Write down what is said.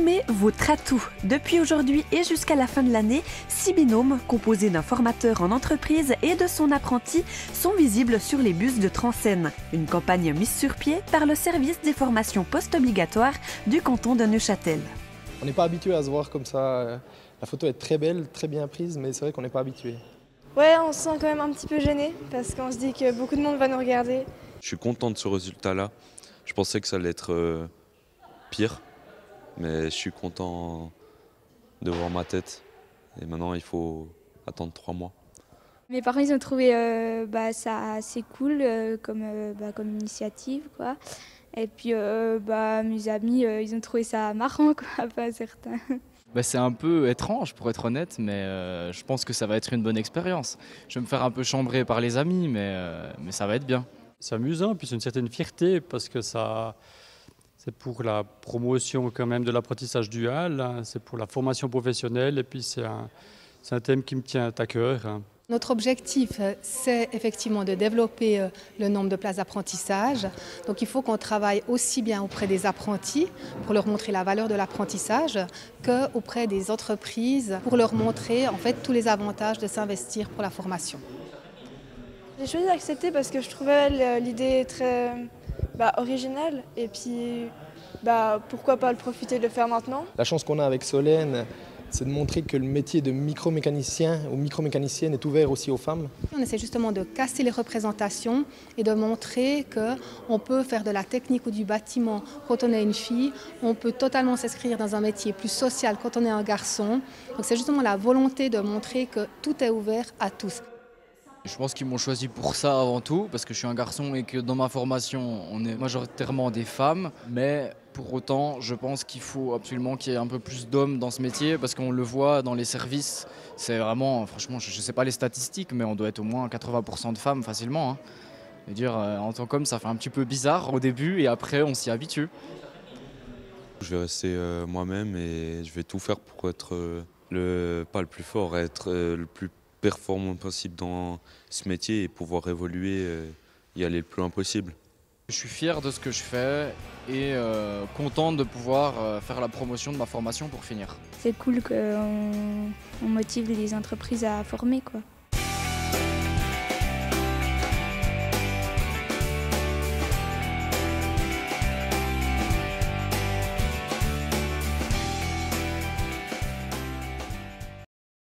Nommez votre atout. Depuis aujourd'hui et jusqu'à la fin de l'année, 6 binômes, composés d'un formateur en entreprise et de son apprenti, sont visibles sur les bus de Transeine. Une campagne mise sur pied par le service des formations post-obligatoires du canton de Neuchâtel. On n'est pas habitué à se voir comme ça. La photo est très belle, très bien prise, mais c'est vrai qu'on n'est pas habitué. Ouais, on se sent quand même un petit peu gêné parce qu'on se dit que beaucoup de monde va nous regarder. Je suis content de ce résultat-là. Je pensais que ça allait être pire, mais je suis content de voir ma tête. Et maintenant, il faut attendre 3 mois. Mes parents, ils ont trouvé ça assez cool comme initiative, quoi. Et puis mes amis, ils ont trouvé ça marrant, quoi, pas certains. C'est un peu étrange pour être honnête, mais je pense que ça va être une bonne expérience. Je vais me faire un peu chambrer par les amis, mais ça va être bien. C'est amusant, puis c'est une certaine fierté parce que c'est pour la promotion quand même de l'apprentissage dual, hein, c'est pour la formation professionnelle et puis c'est un thème qui me tient à cœur. Hein. Notre objectif, c'est effectivement de développer le nombre de places d'apprentissage. Donc il faut qu'on travaille aussi bien auprès des apprentis pour leur montrer la valeur de l'apprentissage qu'auprès des entreprises pour leur montrer en fait tous les avantages de s'investir pour la formation. J'ai choisi d'accepter parce que je trouvais l'idée très originale et puis pourquoi pas le profiter de le faire maintenant. La chance qu'on a avec Solène, c'est de montrer que le métier de micromécanicien ou micromécanicienne est ouvert aussi aux femmes. On essaie justement de casser les représentations et de montrer qu'on peut faire de la technique ou du bâtiment quand on est une fille, on peut totalement s'inscrire dans un métier plus social quand on est un garçon. Donc c'est justement la volonté de montrer que tout est ouvert à tous. Je pense qu'ils m'ont choisi pour ça avant tout, parce que je suis un garçon et que dans ma formation, on est majoritairement des femmes. Mais pour autant, je pense qu'il faut absolument qu'il y ait un peu plus d'hommes dans ce métier, parce qu'on le voit dans les services. C'est vraiment, franchement, je ne sais pas les statistiques, mais on doit être au moins 80% de femmes facilement. Hein. Je veux dire, en tant qu'homme, ça fait un petit peu bizarre au début et après, on s'y habitue. Je vais rester moi-même et je vais tout faire pour être pas le plus fort, être le plus performant possible dans ce métier et pouvoir évoluer, y aller le plus loin possible. Je suis fier de ce que je fais et content de pouvoir faire la promotion de ma formation pour finir. C'est cool qu'on motive les entreprises à former, quoi.